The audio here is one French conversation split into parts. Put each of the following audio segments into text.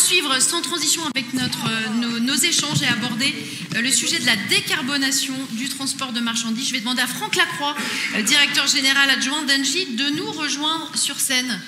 poursuivre sans transition avec nos échanges et aborder le sujet de la décarbonation du transport de marchandises. Je vais demander à Franck Lacroix, directeur général adjoint d'Engie, de nous rejoindre sur scène.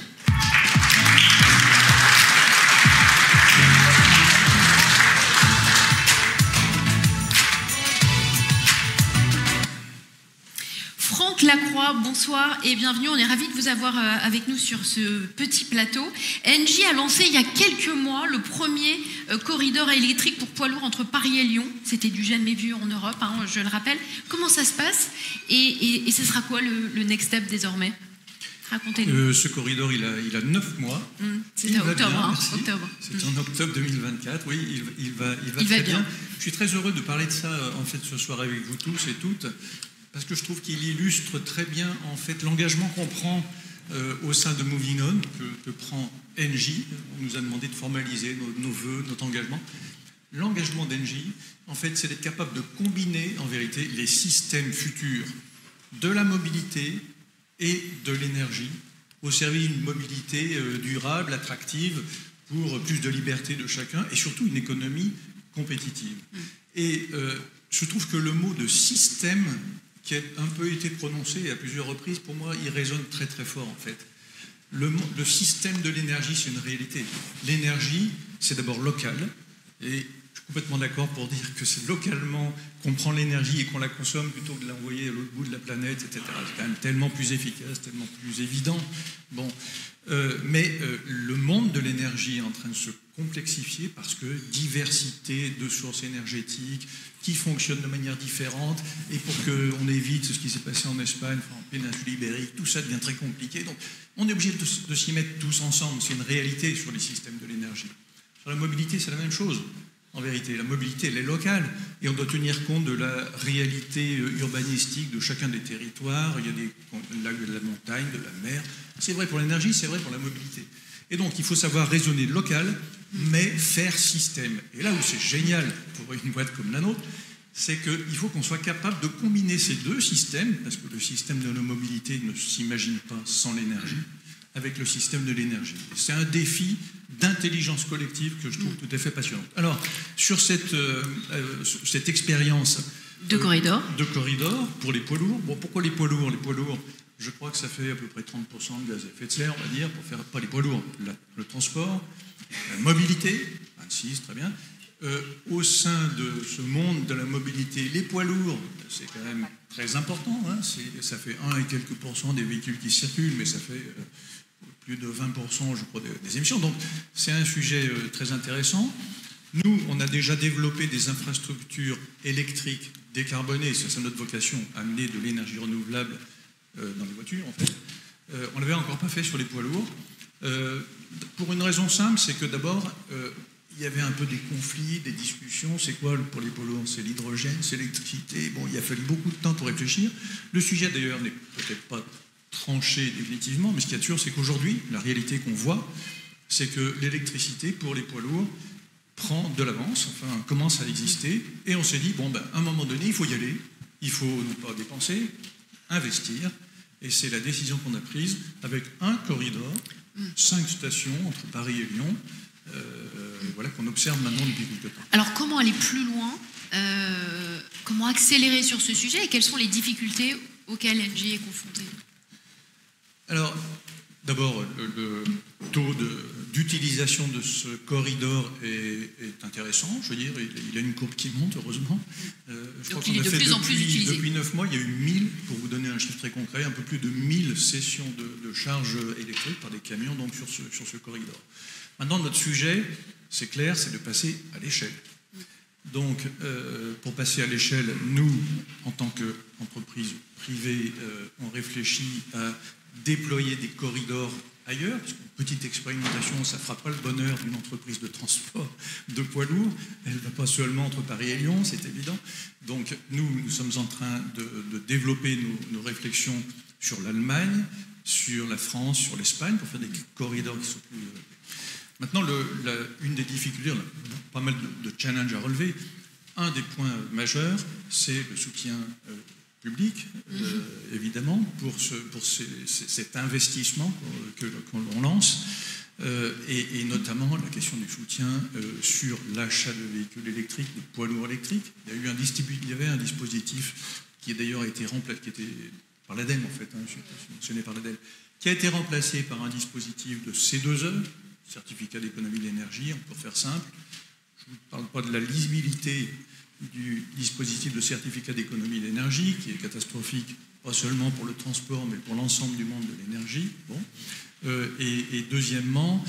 Franck Lacroix, bonsoir et bienvenue. On est ravis de vous avoir avec nous sur ce petit plateau. Engie a lancé il y a quelques mois le premier corridor électrique pour poids lourds entre Paris et Lyon. C'était du jamais vu en Europe, hein, je le rappelle. Comment ça se passe et ce sera quoi le next step désormais? Racontez-nous. Ce corridor, il a 9 mois. C'était en octobre. Octobre. C'est en octobre 2024. Oui, il va très bien. Je suis très heureux de parler de ça en fait ce soir avec vous tous et toutes. Parce que je trouve qu'il illustre très bien en fait l'engagement qu'on prend au sein de Moving On, que prend Engie. On nous a demandé de formaliser nos vœux, notre engagement. L'engagement d'Engie, en fait, c'est d'être capable de combiner en vérité les systèmes futurs de la mobilité et de l'énergie au service d'une mobilité durable, attractive, pour plus de liberté de chacun et surtout une économie compétitive. Et je trouve que le mot de système qui a un peu été prononcé à plusieurs reprises, pour moi, il résonne très très fort en fait. Le système de l'énergie, c'est une réalité. L'énergie, c'est d'abord local, et je suis complètement d'accord pour dire que c'est localement qu'on prend l'énergie et qu'on la consomme plutôt que de l'envoyer à l'autre bout de la planète, etc. C'est quand même tellement plus efficace, tellement plus évident. Bon, mais le monde de l'énergie est en train de se complexifier parce que diversité de sources énergétiques qui fonctionnent de manière différente, et pour qu'on évite ce qui s'est passé en Espagne, en péninsule ibérique, tout ça devient très compliqué. Donc on est obligé de s'y mettre tous ensemble. C'est une réalité sur les systèmes de l'énergie. Sur la mobilité, c'est la même chose. En vérité, la mobilité, elle est locale, et on doit tenir compte de la réalité urbanistique de chacun des territoires. Il y a des lacs de la montagne, de la mer. C'est vrai pour l'énergie, c'est vrai pour la mobilité. Et donc, il faut savoir raisonner local, mais faire système. Et là où c'est génial pour une boîte comme la nôtre, c'est qu'il faut qu'on soit capable de combiner ces deux systèmes, parce que le système de nos mobilités ne s'imagine pas sans l'énergie, avec le système de l'énergie. C'est un défi d'intelligence collective que je trouve tout à fait passionnant. Alors, sur cette expérience de corridor pour les poids lourds, bon, pourquoi les poids lourds? Les poids lourds, je crois que ça fait à peu près 30% de gaz à effet de serre, on va dire, pour faire pas les poids lourds, le transport, la mobilité, 26, très bien. Au sein de ce monde de la mobilité, les poids lourds, c'est quand même très important, hein, ça fait 1 et quelques % des véhicules qui circulent, mais ça fait plus de 20%, je crois, des émissions. Donc, c'est un sujet très intéressant. Nous, on a déjà développé des infrastructures électriques décarbonées. C'est notre vocation, amener de l'énergie renouvelable dans les voitures, en fait. On ne l'avait encore pas fait sur les poids lourds. Pour une raison simple, c'est que d'abord, il y avait un peu des conflits, des discussions. C'est quoi pour les poids lourds? C'est l'hydrogène, c'est l'électricité. Bon, il a fallu beaucoup de temps pour réfléchir. Le sujet, d'ailleurs, n'est peut-être pas tranché définitivement, mais ce qu'il y a de sûr, c'est qu'aujourd'hui, la réalité qu'on voit, c'est que l'électricité, pour les poids lourds, prend de l'avance, enfin, commence à exister, et on s'est dit, bon, ben, à un moment donné, il faut y aller, il faut ne pas dépenser, investir, et c'est la décision qu'on a prise avec un corridor, 5 stations entre Paris et Lyon, voilà, qu'on observe maintenant depuis quelques temps. Alors, comment aller plus loin, comment accélérer sur ce sujet, et quelles sont les difficultés auxquelles Engie est confrontée? Alors, d'abord, le taux d'utilisation de ce corridor est intéressant. Je veux dire, il a une courbe qui monte, heureusement. Je crois qu'il est de plus en plus utilisé. Depuis 9 mois, il y a eu 1000, pour vous donner un chiffre très concret, un peu plus de 1000 sessions de charge électrique par des camions donc sur ce corridor. Maintenant, notre sujet, c'est clair, c'est de passer à l'échelle. Donc, pour passer à l'échelle, nous, en tant qu'entreprise privée, on réfléchit à déployer des corridors ailleurs, parce qu'une petite expérimentation, ça ne fera pas le bonheur d'une entreprise de transport de poids lourds. Elle ne va pas seulement entre Paris et Lyon, c'est évident. Donc, nous sommes en train de développer nos réflexions sur l'Allemagne, sur la France, sur l'Espagne, pour faire des corridors qui sont plus... Maintenant, une des difficultés, on a pas mal de challenges à relever. Un des points majeurs, c'est le soutien public, évidemment, pour cet investissement qu'on lance. et notamment la question du soutien sur l'achat de véhicules électriques, de poids lourds électriques. Il y avait un dispositif qui a d'ailleurs été remplacé, qui était par l'ADEME en fait, mentionné par l'ADEME, qui a été remplacé par un dispositif de C2E, certificat d'économie d'énergie, pour faire simple. Je ne vous parle pas de la lisibilité du dispositif de certificat d'économie d'énergie, qui est catastrophique, pas seulement pour le transport, mais pour l'ensemble du monde de l'énergie. Bon. Et deuxièmement,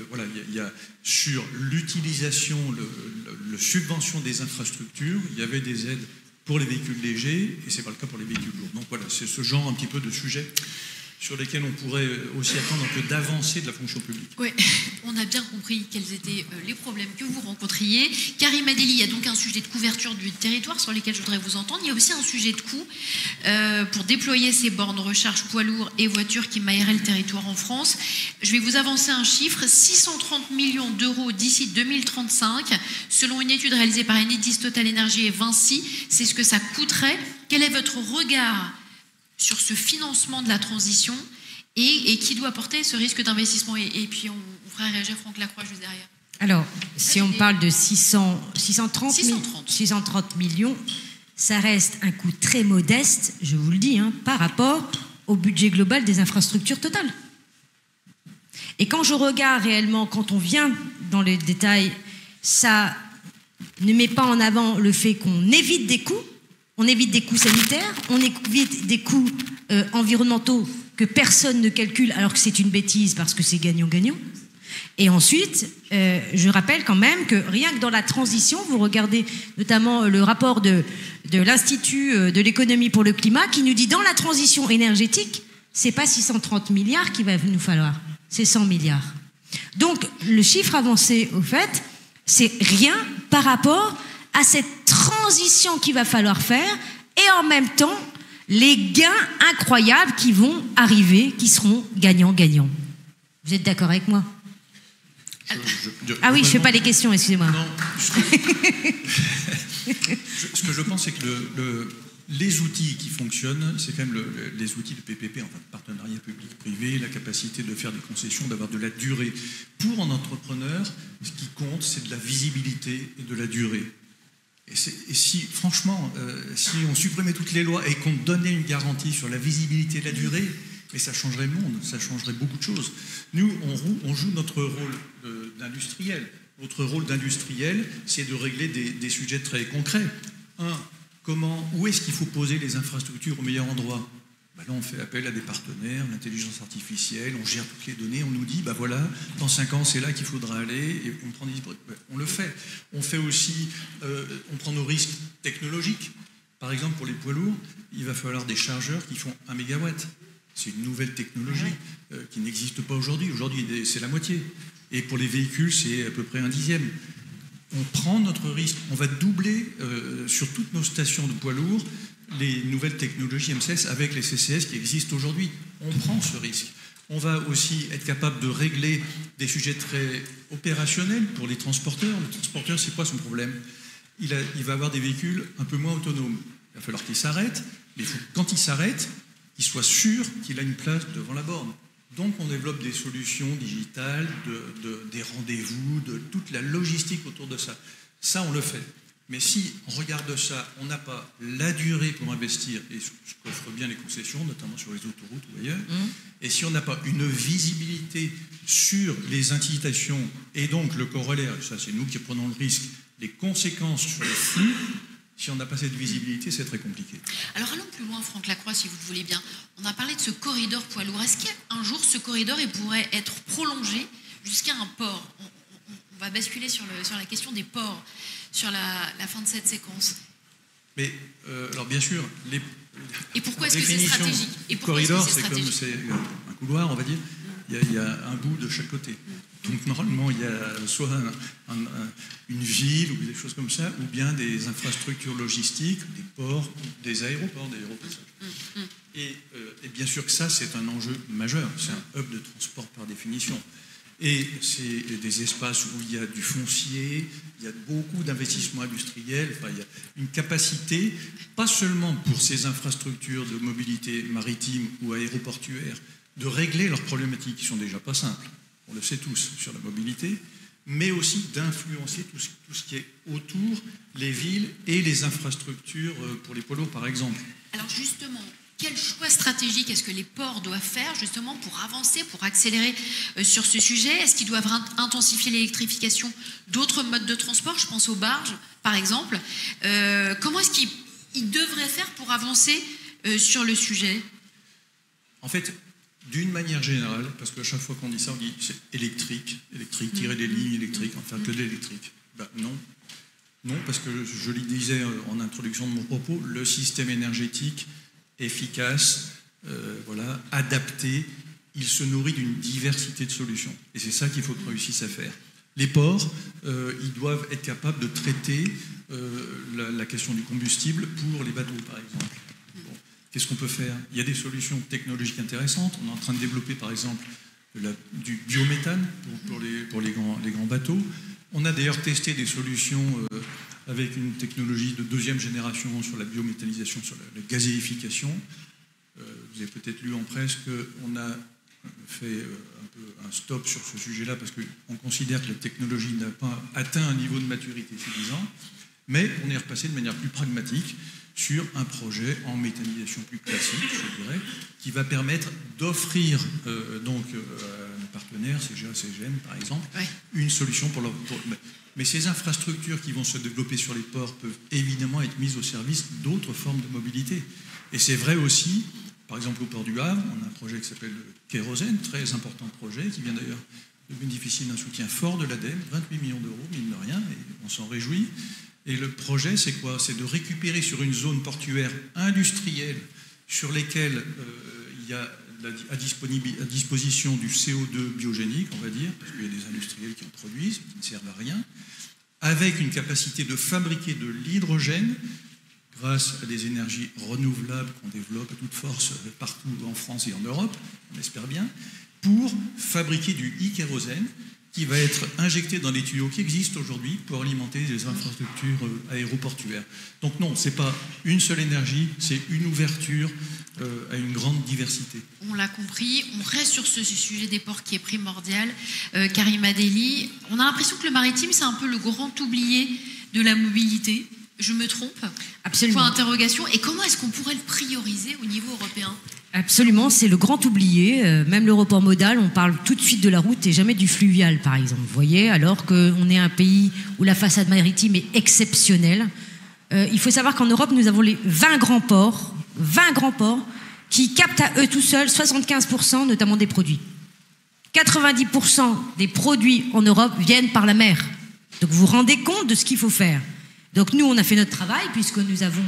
voilà, il y a sur l'utilisation, le subvention des infrastructures, il y avait des aides pour les véhicules légers, et ce n'est pas le cas pour les véhicules lourds. Donc voilà, c'est ce genre un petit peu de sujet sur lesquels on pourrait aussi attendre un peu d'avancée de la fonction publique. Oui, on a bien compris quels étaient les problèmes que vous rencontriez. Karim Adeli, il y a donc un sujet de couverture du territoire sur lequel je voudrais vous entendre. Il y a aussi un sujet de coût pour déployer ces bornes de recharge poids lourds et voitures qui mailleraient le territoire en France. Je vais vous avancer un chiffre, 630 millions d'euros d'ici 2035. Selon une étude réalisée par Enedis, Total Energy et Vinci, c'est ce que ça coûterait. Quel est votre regard sur ce financement de la transition et qui doit porter ce risque d'investissement? Et puis on fera réagir Franck Lacroix juste derrière. Alors, si on parle de 630 millions, ça reste un coût très modeste, je vous le dis, par rapport au budget global des infrastructures totales. Et quand je regarde réellement, quand on vient dans les détails, ça ne met pas en avant le fait qu'on évite des coûts. On évite des coûts sanitaires, on évite des coûts environnementaux que personne ne calcule, alors que c'est une bêtise parce que c'est gagnant-gagnant. Et ensuite, je rappelle quand même que rien que dans la transition, vous regardez notamment le rapport de l'Institut de l'économie pour le climat qui nous dit dans la transition énergétique, c'est pas 630 milliards qu'il va nous falloir, c'est 100 milliards. Donc le chiffre avancé, au fait, c'est rien par rapport à cette transition qu'il va falloir faire et en même temps les gains incroyables qui vont arriver, qui seront gagnants-gagnants. Vous êtes d'accord avec moi? Ah oui, je ne fais pas les questions, excusez-moi. Non, ce que je pense, c'est que les outils qui fonctionnent, c'est quand même les outils de PPP, enfin de partenariat public-privé, la capacité de faire des concessions, d'avoir de la durée. Pour un entrepreneur, ce qui compte, c'est de la visibilité et de la durée. Et si, franchement, si on supprimait toutes les lois et qu'on donnait une garantie sur la visibilité et la durée, mais ça changerait le monde, ça changerait beaucoup de choses. Nous, on joue notre rôle d'industriel. Notre rôle d'industriel, c'est de régler des sujets très concrets. Où est-ce qu'il faut poser les infrastructures au meilleur endroit? Là, on fait appel à des partenaires, l'intelligence artificielle, on gère toutes les données, on nous dit, voilà, dans 5 ans, c'est là qu'il faudra aller, et on prend des... On le fait. On fait aussi, on prend nos risques technologiques. Par exemple, pour les poids lourds, il va falloir des chargeurs qui font 1 mégawatt. C'est une nouvelle technologie qui n'existe pas aujourd'hui. Aujourd'hui, c'est la moitié. Et pour les véhicules, c'est à peu près 1/10. On prend notre risque. On va doubler sur toutes nos stations de poids lourds les nouvelles technologies MCS avec les CCS qui existent aujourd'hui. On prend ce risque. On va aussi être capable de régler des sujets très opérationnels pour les transporteurs. Le transporteur, c'est quoi son problème? Il va avoir des véhicules un peu moins autonomes. Il va falloir qu'il s'arrête, mais quand il s'arrête, qu'il soit sûr qu'il a une place devant la borne. Donc on développe des solutions digitales, des rendez-vous, de toute la logistique autour de ça. Ça, on le fait. Mais si on regarde ça, on n'a pas la durée pour investir, et ce qu'offrent bien les concessions, notamment sur les autoroutes ou ailleurs, et si on n'a pas une visibilité sur les incitations, et donc le corollaire, ça c'est nous qui prenons le risque, les conséquences sur les flux, si on n'a pas cette visibilité, c'est très compliqué. Alors allons plus loin, Franck Lacroix, si vous le voulez bien. On a parlé de ce corridor poids lourd. Est-ce qu'un jour, ce corridor pourrait être prolongé jusqu'à un port? On va basculer sur la question des ports, sur la fin de cette séquence. Mais, alors bien sûr, et pourquoi est-ce que c'est stratégique? Le corridor, c'est comme c'est un couloir, on va dire. Il y a un bout de chaque côté. Donc normalement, il y a soit une ville ou des choses comme ça, ou bien des infrastructures logistiques, des ports, des aéroports, des aéroports. Et bien sûr que ça, c'est un enjeu majeur. C'est un hub de transport par définition. Et c'est des espaces où il y a du foncier, il y a beaucoup d'investissements industriels, il y a une capacité, pas seulement pour ces infrastructures de mobilité maritime ou aéroportuaire, de régler leurs problématiques qui sont déjà pas simples. on le sait tous, sur la mobilité, mais aussi d'influencer tout ce qui est autour, les villes et les infrastructures pour les poids lourds, par exemple. Alors justement, quel choix stratégique est-ce que les ports doivent faire justement pour avancer, pour accélérer sur ce sujet? Est-ce qu'ils doivent intensifier l'électrification d'autres modes de transport? Je pense aux barges, par exemple. Comment est-ce qu'ils devraient faire pour avancer sur le sujet? En fait, d'une manière générale, parce qu'à chaque fois qu'on dit ça, on dit c'est électrique, tirer des lignes électriques, enfin que de l'électrique. Ben non. Non, parce que je le disais en introduction de mon propos, le système énergétique efficace, adapté, il se nourrit d'une diversité de solutions. Et c'est ça qu'il faut qu'on réussisse à faire. Les ports, ils doivent être capables de traiter la question du combustible pour les bateaux, par exemple. Bon. Qu'est-ce qu'on peut faire? Il y a des solutions technologiques intéressantes. On est en train de développer, par exemple, du biométhane pour les grands bateaux. On a d'ailleurs testé des solutions avec une technologie de deuxième génération sur la biométhanisation, sur la gazéification. Vous avez peut-être lu en presse qu'on a fait un stop sur ce sujet-là parce qu'on considère que la technologie n'a pas atteint un niveau de maturité suffisant, mais on est repassé de manière plus pragmatique sur un projet en méthanisation plus classique, je dirais, qui va permettre d'offrir à nos partenaires, CGA, CGM par exemple, une solution pour leur... Mais ces infrastructures qui vont se développer sur les ports peuvent évidemment être mises au service d'autres formes de mobilité. Et c'est vrai aussi, par exemple au port du Havre, on a un projet qui s'appelle le Kérosène, très important projet, qui vient d'ailleurs de bénéficier d'un soutien fort de l'ADEME, 28 millions d'euros, mine de rien, et on s'en réjouit. Et le projet, c'est quoi? C'est de récupérer sur une zone portuaire industrielle sur lesquelles il y a à disposition du CO2 biogénique, on va dire, parce qu'il y a des industriels qui en produisent, qui ne servent à rien, avec une capacité de fabriquer de l'hydrogène grâce à des énergies renouvelables qu'on développe à toute force partout en France et en Europe, on espère bien, pour fabriquer du e-kérosène qui va être injecté dans les tuyaux qui existent aujourd'hui pour alimenter les infrastructures aéroportuaires. Donc non, ce n'est pas une seule énergie, c'est une ouverture à une grande diversité. On l'a compris, on reste sur ce sujet des ports qui est primordial. Karima Delli, on a l'impression que le maritime, c'est un peu le grand oublié de la mobilité. Je me trompe? Absolument. Point d'interrogation. Et comment est-ce qu'on pourrait le prioriser au niveau européen? Absolument, c'est le grand oublié. Même le report modal, on parle tout de suite de la route et jamais du fluvial, par exemple. Vous voyez, alors qu'on est un pays où la façade maritime est exceptionnelle. Il faut savoir qu'en Europe, nous avons les 20 grands ports qui captent à eux tout seuls 75% notamment des produits. 90% des produits en Europe viennent par la mer. Donc vous vous rendez compte de ce qu'il faut faire. Donc nous, on a fait notre travail puisque nous avons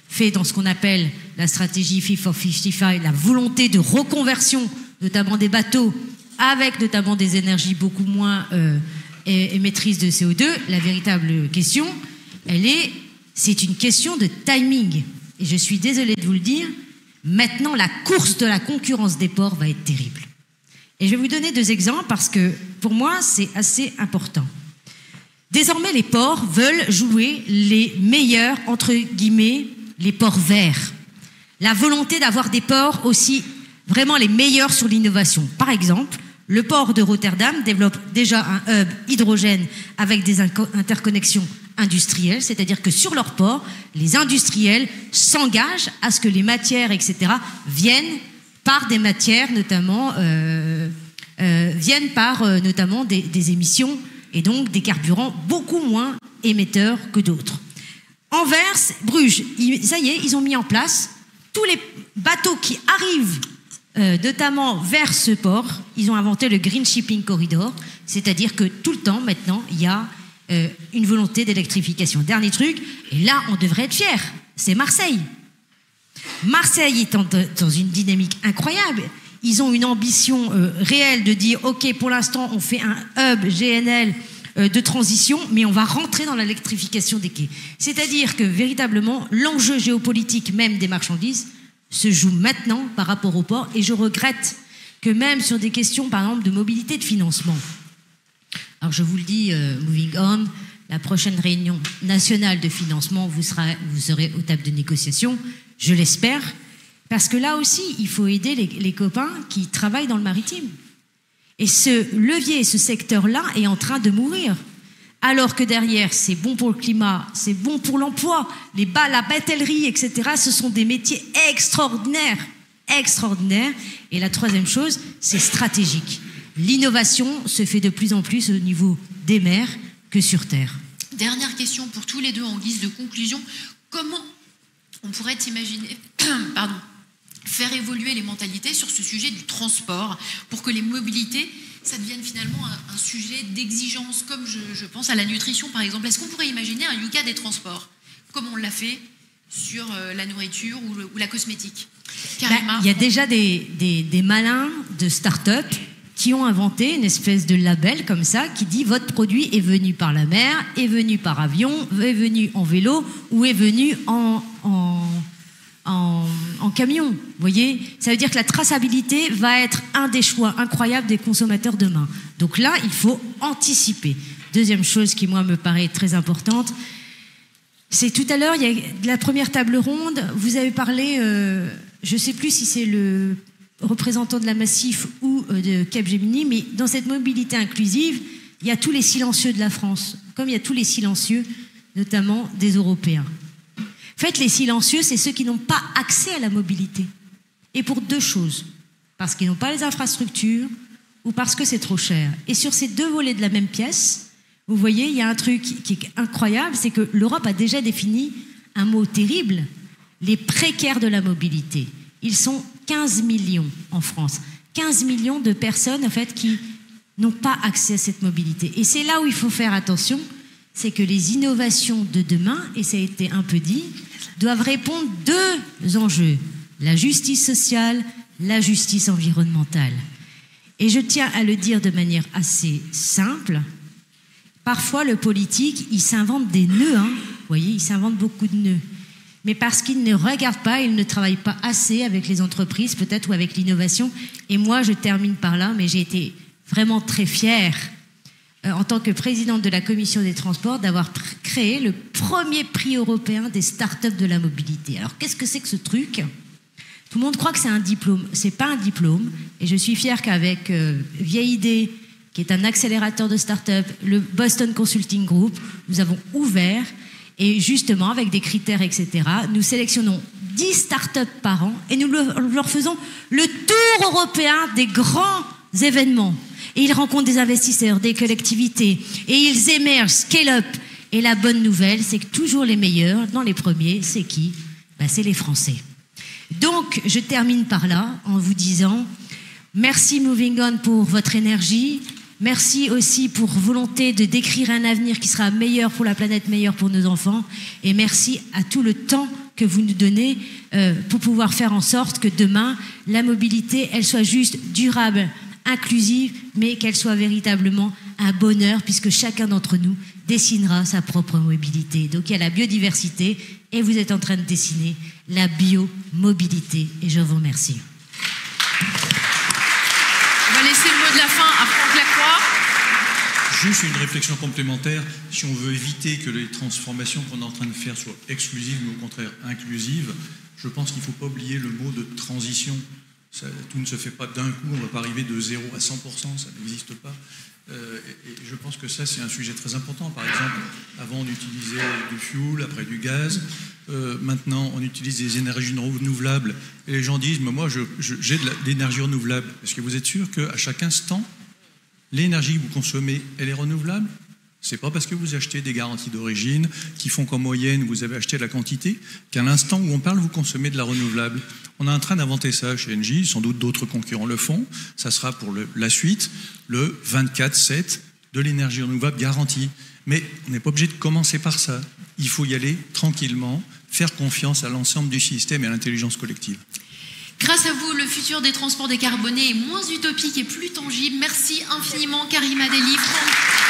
fait dans ce qu'on appelle la stratégie Fit for 55, la volonté de reconversion, notamment des bateaux, avec notamment des énergies beaucoup moins émettrices de CO2. La véritable question, c'est une question de timing. Et je suis désolée de vous le dire, maintenant la course de la concurrence des ports va être terrible. Et je vais vous donner 2 exemples parce que pour moi, c'est assez important. Désormais, les ports veulent jouer les meilleurs, entre guillemets, les ports verts. La volonté d'avoir des ports aussi vraiment les meilleurs sur l'innovation. Par exemple, le port de Rotterdam développe déjà un hub hydrogène avec des interconnexions industrielles, c'est-à-dire que sur leur port, les industriels s'engagent à ce que les matières, etc., viennent par des matières, notamment, notamment des émissions et donc des carburants beaucoup moins émetteurs que d'autres. Anvers, Bruges, ça y est, ils ont mis en place tous les bateaux qui arrivent notamment vers ce port, ils ont inventé le Green Shipping Corridor, c'est-à-dire que tout le temps, maintenant, il y a une volonté d'électrification. Dernier truc, et là, on devrait être fiers, c'est Marseille. Marseille est dans une dynamique incroyable. Ils ont une ambition réelle de dire, OK, pour l'instant, on fait un hub GNL de transition, mais on va rentrer dans l'électrification des quais. C'est-à-dire que, véritablement, l'enjeu géopolitique même des marchandises se joue maintenant par rapport au port, et je regrette que même sur des questions, par exemple, de mobilité de financement. Alors, je vous le dis, moving on, la prochaine réunion nationale de financement, vous serez aux tables de négociation, je l'espère, parce que là aussi, il faut aider les copains qui travaillent dans le maritime. Et ce levier, ce secteur-là est en train de mourir. Alors que derrière, c'est bon pour le climat, c'est bon pour l'emploi, la batellerie, etc. Ce sont des métiers extraordinaires. Et la troisième chose, c'est stratégique. L'innovation se fait de plus en plus au niveau des mers que sur Terre. Dernière question pour tous les deux en guise de conclusion. Comment on pourrait imaginer faire évoluer les mentalités sur ce sujet du transport pour que les mobilités, ça devienne finalement un sujet d'exigence, comme je pense à la nutrition par exemple. Est-ce qu'on pourrait imaginer un Yucca des transports, comme on l'a fait sur la nourriture ou la cosmétique? Il y a déjà des malins de start-up qui ont inventé une espèce de label comme ça qui dit votre produit est venu par la mer, est venu par avion, est venu en vélo ou est venu en camion. Vous voyez, ça veut dire que la traçabilité va être un des choix incroyables des consommateurs demain. Donc là, il faut anticiper. Deuxième chose qui, moi, me paraît très importante, c'est tout à l'heure, il y a la première table ronde, vous avez parlé, je ne sais plus si c'est le représentant de la Massif ou de Capgemini, mais dans cette mobilité inclusive, il y a tous les silencieux de la France, comme il y a tous les silencieux, notamment des Européens. En fait, les silencieux, c'est ceux qui n'ont pas accès à la mobilité. Et pour deux choses. Parce qu'ils n'ont pas les infrastructures ou parce que c'est trop cher. Et sur ces deux volets de la même pièce, vous voyez, il y a un truc qui est incroyable, c'est que l'Europe a déjà défini un mot terrible, les précaires de la mobilité. Ils sont 15 millions en France. 15 millions de personnes, en fait, qui n'ont pas accès à cette mobilité. Et c'est là où il faut faire attention, c'est que les innovations de demain, et ça a été un peu dit, doivent répondre deux enjeux, la justice sociale, la justice environnementale. Et je tiens à le dire de manière assez simple, parfois le politique, il s'invente des nœuds, vous voyez, il s'invente beaucoup de nœuds. Mais parce qu'il ne regarde pas, il ne travaille pas assez avec les entreprises, peut-être, ou avec l'innovation. Et moi, je termine par là, mais j'ai été vraiment très fière en tant que présidente de la commission des transports, d'avoir créé le premier prix européen des startups de la mobilité. Alors, qu'est-ce que c'est que ce truc ? Tout le monde croit que c'est un diplôme. C'est pas un diplôme. Et je suis fière qu'avec Vieille Idée, qui est un accélérateur de startups, le Boston Consulting Group, nous avons ouvert, et justement, avec des critères, etc., nous sélectionnons 10 startups par an, et nous leur faisons le tour européen des grands événements. Et ils rencontrent des investisseurs, des collectivités, et ils émergent, scale-up. Et la bonne nouvelle, c'est que toujours les meilleurs, dans les premiers, c'est qui ? C'est les Français. Donc, je termine par là, en vous disant, merci Moving On pour votre énergie, merci aussi pour volonté de décrire un avenir qui sera meilleur pour la planète, meilleur pour nos enfants, et merci à tout le temps que vous nous donnez pour pouvoir faire en sorte que demain, la mobilité, elle soit juste durable, inclusive, mais qu'elle soit véritablement un bonheur, puisque chacun d'entre nous dessinera sa propre mobilité. Donc il y a la biodiversité, et vous êtes en train de dessiner la biomobilité, et je vous remercie. On va laisser le mot de la fin à Franck Lacroix. Juste une réflexion complémentaire, si on veut éviter que les transformations qu'on est en train de faire soient exclusives, mais au contraire inclusives, je pense qu'il ne faut pas oublier le mot de transition. Tout ne se fait pas d'un coup, on ne va pas arriver de 0 à 100%, ça n'existe pas. Et je pense que ça, c'est un sujet très important. Par exemple, avant, on utilisait du fioul, après du gaz. Maintenant, on utilise des énergies renouvelables. Et les gens disent, mais moi, j'ai de l'énergie renouvelable. Est-ce que vous êtes sûr qu'à chaque instant, l'énergie que vous consommez, elle est renouvelable ? C'est pas parce que vous achetez des garanties d'origine qui font qu'en moyenne, vous avez acheté la quantité, qu'à l'instant où on parle, vous consommez de la renouvelable. On est en train d'inventer ça chez Engie, sans doute d'autres concurrents le font. Ça sera pour la suite, le 24/7 de l'énergie renouvelable garantie. Mais on n'est pas obligé de commencer par ça. Il faut y aller tranquillement, faire confiance à l'ensemble du système et à l'intelligence collective. Grâce à vous, le futur des transports décarbonés est moins utopique et plus tangible. Merci infiniment, Karima Delli, Franck